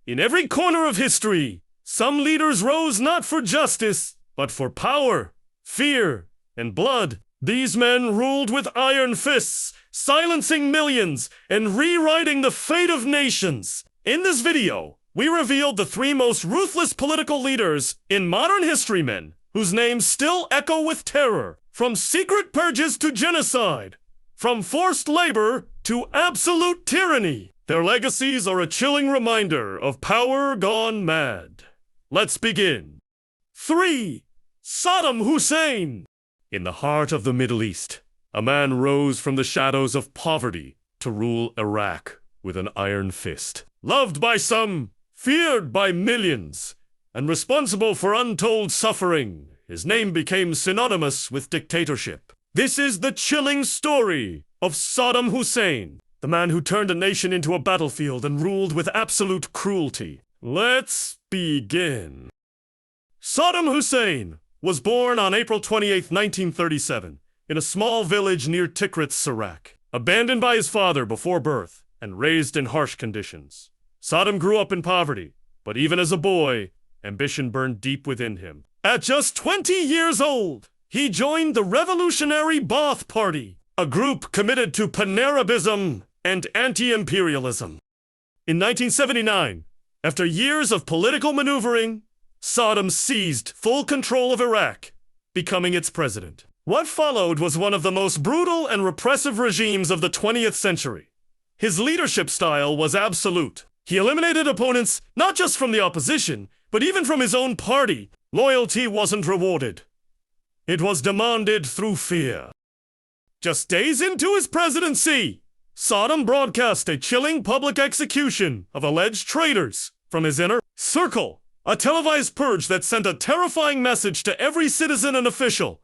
In every corner of history, some leaders rose not for justice, but for power, fear, and blood. These men ruled with iron fists, silencing millions and rewriting the fate of nations. In this video, we revealed the 3 most ruthless political leaders in modern history, men whose names still echo with terror, from secret purges to genocide, from forced labor to absolute tyranny. Their legacies are a chilling reminder of power gone mad. Let's begin. 3. Saddam Hussein. In the heart of the Middle East, a man rose from the shadows of poverty to rule Iraq with an iron fist. Loved by some, feared by millions, and responsible for untold suffering, his name became synonymous with dictatorship. This is the chilling story of Saddam Hussein, the man who turned a nation into a battlefield and ruled with absolute cruelty. Let's begin. Saddam Hussein was born on April 28, 1937, in a small village near Tikrit, Iraq. Abandoned by his father before birth and raised in harsh conditions, Saddam grew up in poverty, but even as a boy, ambition burned deep within him. At just 20 years old, he joined the Revolutionary Ba'ath Party, a group committed to pan-Arabism and anti-imperialism. In 1979, after years of political maneuvering, Saddam seized full control of Iraq, becoming its president. What followed was one of the most brutal and repressive regimes of the 20th century. His leadership style was absolute. He eliminated opponents not just from the opposition, but even from his own party. Loyalty wasn't rewarded. It was demanded through fear. Just days into his presidency, Saddam broadcast a chilling public execution of alleged traitors from his inner circle. A televised purge that sent a terrifying message to every citizen and official.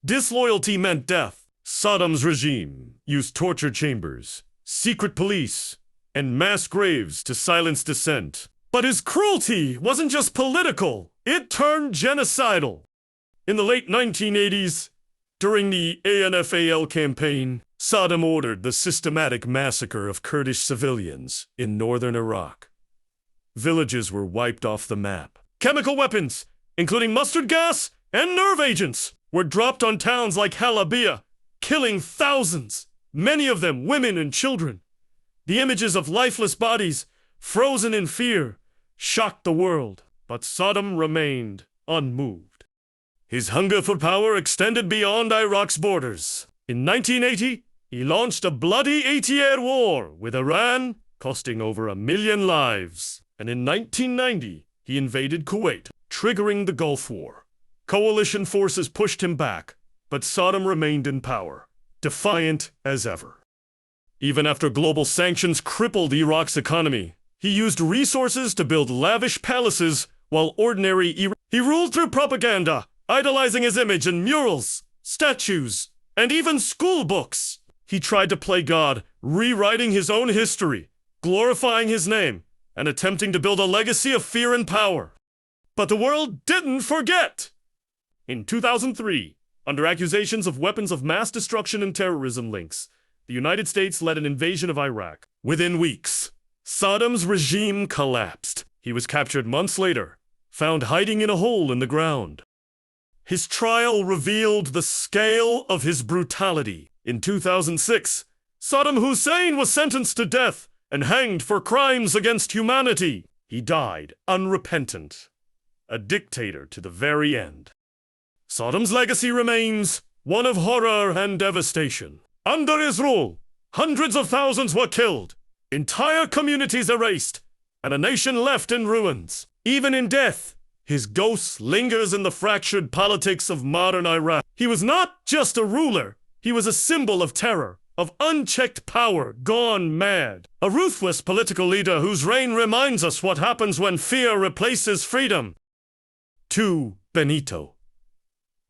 Disloyalty meant death. Saddam's regime used torture chambers, secret police, and mass graves to silence dissent. But his cruelty wasn't just political, it turned genocidal. In the late 1980s, during the ANFAL campaign, Saddam ordered the systematic massacre of Kurdish civilians in northern Iraq. Villages were wiped off the map. Chemical weapons, including mustard gas and nerve agents, were dropped on towns like Halabia, killing thousands, many of them women and children. The images of lifeless bodies, frozen in fear, shocked the world, but Saddam remained unmoved. His hunger for power extended beyond Iraq's borders. In 1980, he launched a bloody 8-year war with Iran, costing over 1 million lives. And in 1990, he invaded Kuwait, triggering the Gulf War. Coalition forces pushed him back, but Saddam remained in power, defiant as ever. Even after global sanctions crippled Iraq's economy, he used resources to build lavish palaces while he ruled through propaganda, idolizing his image in murals, statues, and even school books. He tried to play God, rewriting his own history, glorifying his name, and attempting to build a legacy of fear and power. But the world didn't forget! In 2003, under accusations of weapons of mass destruction and terrorism links, the United States led an invasion of Iraq. Within weeks, Saddam's regime collapsed. He was captured months later, found hiding in a hole in the ground. His trial revealed the scale of his brutality. In 2006, Saddam Hussein was sentenced to death and hanged for crimes against humanity. He died unrepentant, a dictator to the very end. Saddam's legacy remains one of horror and devastation. Under his rule, hundreds of thousands were killed, entire communities erased, and a nation left in ruins. Even in death, his ghost lingers in the fractured politics of modern Iraq. He was not just a ruler, he was a symbol of terror, of unchecked power gone mad. A ruthless political leader whose reign reminds us what happens when fear replaces freedom. 2. Benito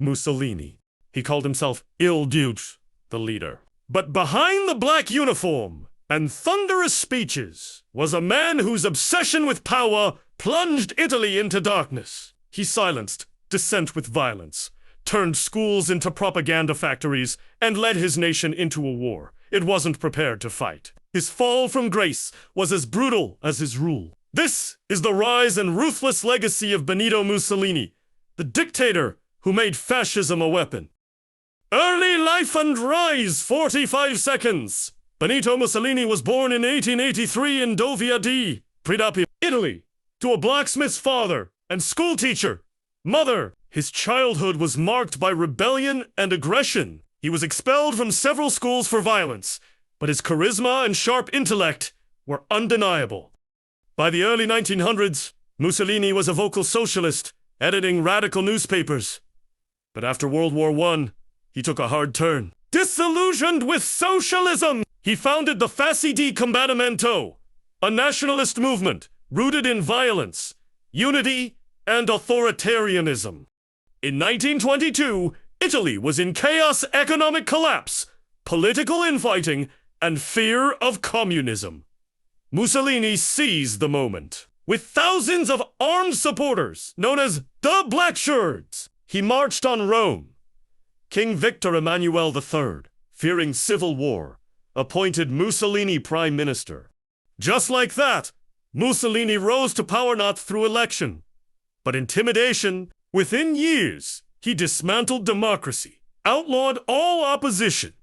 Mussolini. He called himself Il Duce, the leader. But behind the black uniform and thunderous speeches was a man whose obsession with power plunged Italy into darkness. He silenced dissent with violence, turned schools into propaganda factories, and led his nation into a war it wasn't prepared to fight. His fall from grace was as brutal as his rule. This is the rise and ruthless legacy of Benito Mussolini, the dictator who made fascism a weapon. Early life and rise, 45 seconds. Benito Mussolini was born in 1883 in Dovia di Predapi, Italy, to a blacksmith's father and schoolteacher. Mother. His childhood was marked by rebellion and aggression. He was expelled from several schools for violence, but his charisma and sharp intellect were undeniable. By the early 1900s, Mussolini was a vocal socialist, editing radical newspapers. But after World War I, he took a hard turn. Disillusioned with socialism, he founded the Fasci di Combattimento, a nationalist movement rooted in violence, unity, and authoritarianism. In 1922, Italy was in chaos, economic collapse, political infighting, and fear of communism. Mussolini seized the moment. With thousands of armed supporters, known as the Black Shirts, he marched on Rome. King Victor Emmanuel III, fearing civil war, appointed Mussolini prime minister. Just like that, Mussolini rose to power not through election, but intimidation. Within years, he dismantled democracy, outlawed all opposition,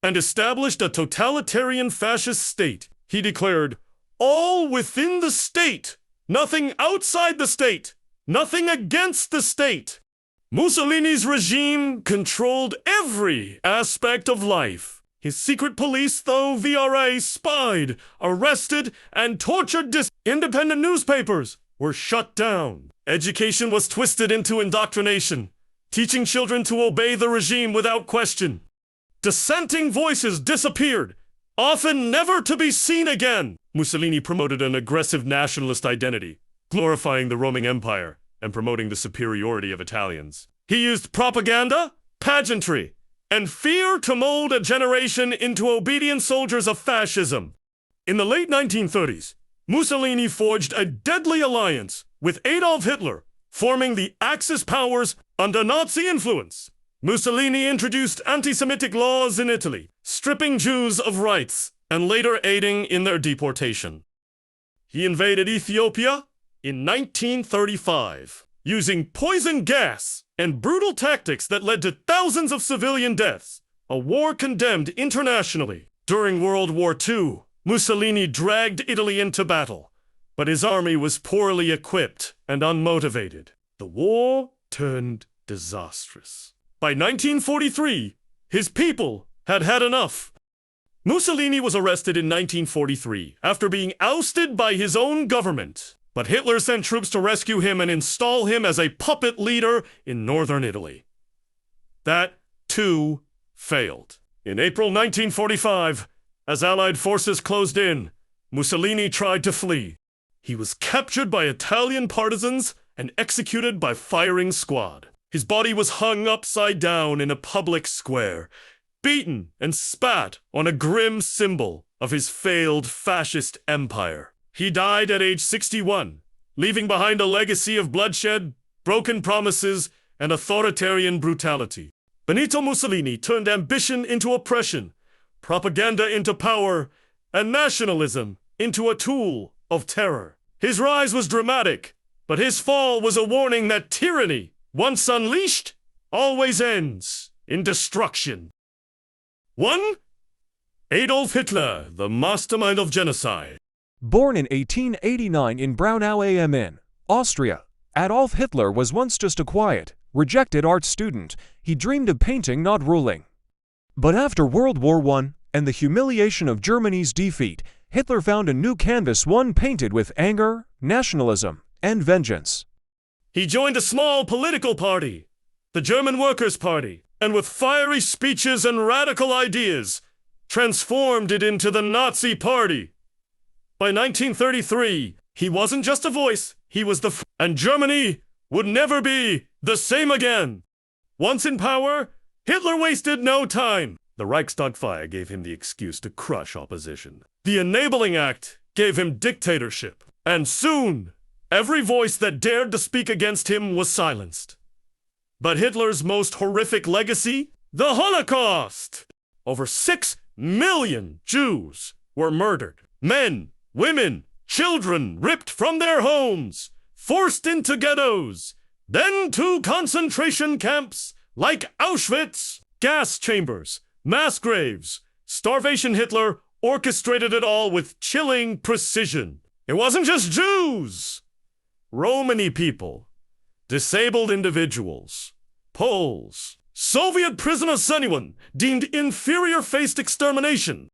and established a totalitarian fascist state. He declared, "All within the state, nothing outside the state, nothing against the state." Mussolini's regime controlled every aspect of life. His secret police, though VRA, spied, arrested, and tortured independent newspapers were shut down. Education was twisted into indoctrination, teaching children to obey the regime without question. Dissenting voices disappeared, often never to be seen again. Mussolini promoted an aggressive nationalist identity, glorifying the roaming empire and promoting the superiority of Italians. He used propaganda, pageantry, and fear to mold a generation into obedient soldiers of fascism. In the late 1930s, Mussolini forged a deadly alliance with Adolf Hitler, forming the Axis powers under Nazi influence. Mussolini introduced anti-Semitic laws in Italy, stripping Jews of rights and later aiding in their deportation. He invaded Ethiopia in 1935, using poison gas and brutal tactics that led to thousands of civilian deaths, a war condemned internationally. During World War II, Mussolini dragged Italy into battle, but his army was poorly equipped and unmotivated. The war turned disastrous. By 1943, his people had had enough. Mussolini was arrested in 1943 after being ousted by his own government, but Hitler sent troops to rescue him and install him as a puppet leader in northern Italy. That, too, failed. In April 1945, as Allied forces closed in, Mussolini tried to flee. He was captured by Italian partisans and executed by firing squad. His body was hung upside down in a public square, beaten and spat on, a grim symbol of his failed fascist empire. He died at age 61, leaving behind a legacy of bloodshed, broken promises, and authoritarian brutality. Benito Mussolini turned ambition into oppression, propaganda into power, and nationalism into a tool of terror. His rise was dramatic, but his fall was a warning that tyranny, once unleashed, always ends in destruction. 1. Adolf Hitler, the mastermind of genocide. Born in 1889 in Braunau am Inn, Austria, Adolf Hitler was once just a quiet, rejected art student. He dreamed of painting, not ruling. But after World War I and the humiliation of Germany's defeat, Hitler found a new canvas, one painted with anger, nationalism, and vengeance. He joined a small political party, the German Workers' Party, and with fiery speeches and radical ideas, transformed it into the Nazi Party. By 1933, he wasn't just a voice, he was and Germany would never be the same again. Once in power, Hitler wasted no time. The Reichstag fire gave him the excuse to crush opposition. The Enabling Act gave him dictatorship. And soon, every voice that dared to speak against him was silenced. But Hitler's most horrific legacy? The Holocaust! Over 6 million Jews were murdered. Men, women, Children ripped from their homes, forced into ghettos, then to concentration camps like Auschwitz, gas chambers, mass graves. Starvation Hitler orchestrated it all with chilling precision. It wasn't just Jews. Romani people, disabled individuals, Poles, Soviet prisoners, anyone deemed inferior faced extermination.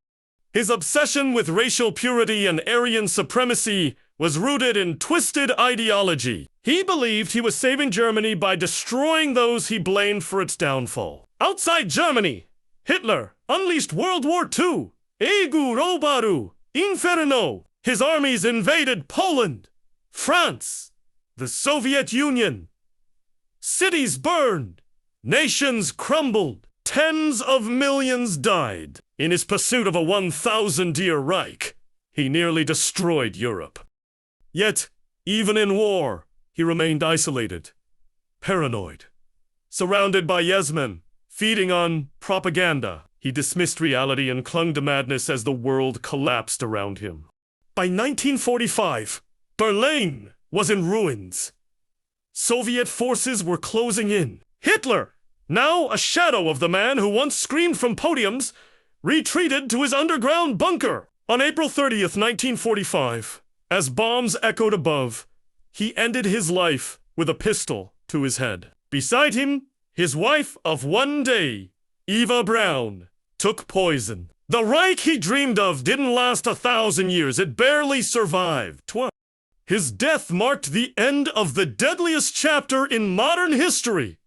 His obsession with racial purity and Aryan supremacy was rooted in twisted ideology. He believed he was saving Germany by destroying those he blamed for its downfall. Outside Germany, Hitler unleashed World War II. Egu Robaru, Inferno. His armies invaded Poland, France, the Soviet Union. Cities burned. Nations crumbled. Tens of millions died. In his pursuit of a 1,000-year Reich, he nearly destroyed Europe. Yet, even in war, he remained isolated, paranoid. Surrounded by yes men, feeding on propaganda, he dismissed reality and clung to madness as the world collapsed around him. By 1945, Berlin was in ruins. Soviet forces were closing in. Hitler, now a shadow of the man who once screamed from podiums, retreated to his underground bunker. On April 30th, 1945, as bombs echoed above, he ended his life with a pistol to his head. Beside him, his wife of one day, Eva Braun, took poison. The Reich he dreamed of didn't last 1,000 years. It barely survived. His death marked the end of the deadliest chapter in modern history.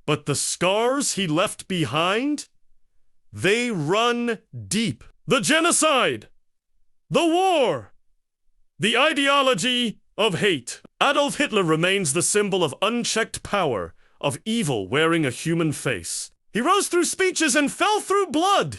But the scars he left behind, they run deep. The genocide, the war, the ideology of hate. Adolf Hitler remains the symbol of unchecked power, of evil wearing a human face. He rose through speeches and fell through blood.